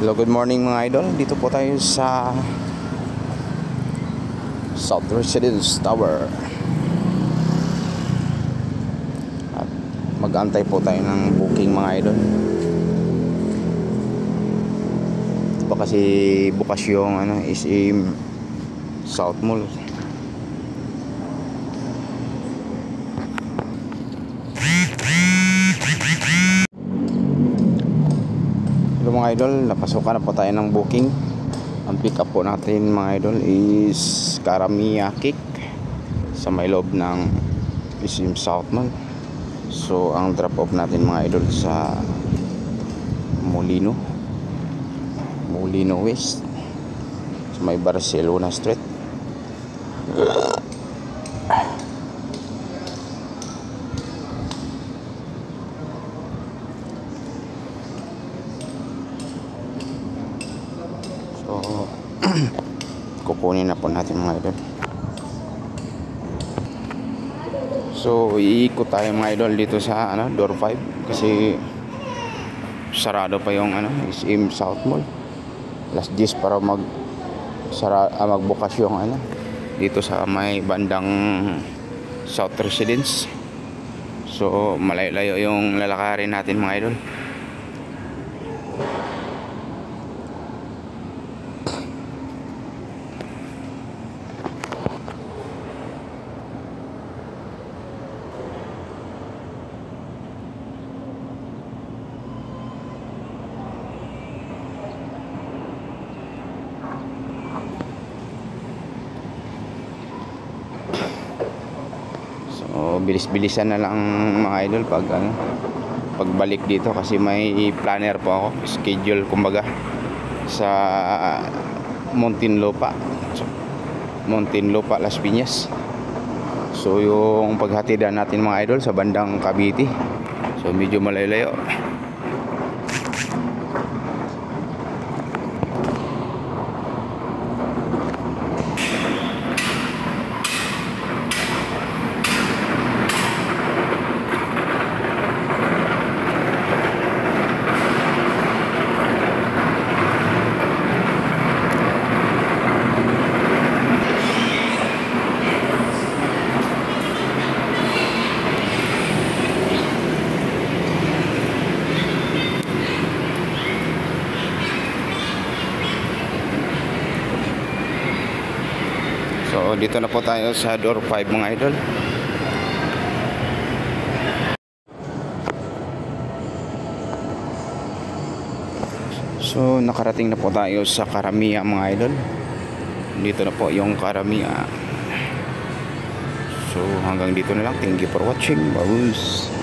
Hello, good morning mga idol. Dito po tayo sa South Residence Tower. At mag-antay po tayo ng booking mga idol. Ito pa kasi bukas yung SM South Mall. Hello mga idol, napasukan na po tayo ng booking. Ang pick up po natin mga idol is Karamia Cake sa may loob ng SM South Mall. So ang drop off natin mga idol sa Molino West sa may Barcelona Street. So kukunin na po natin mga idol. So iikot tayo mga idol dito sa door 5 kasi sarado pa yung SM South Mall. Last 10 para magbukas yung dito sa may bandang South Residence. So malayo-layo yung lalakarin natin mga idol. So bilis-bilisan na lang mga idol pagbalik dito kasi may planner po ako, schedule kumbaga sa Muntinlupa Las Piñas. So yung paghatidan natin mga idol sa bandang Cavite, so medyo malayo-layo. So dito na po tayo sa door 5 mga idol. So nakarating na po tayo sa Karamia mga idol. Dito na po yung Karamia. So hanggang dito na lang. Thank you for watching. Bye.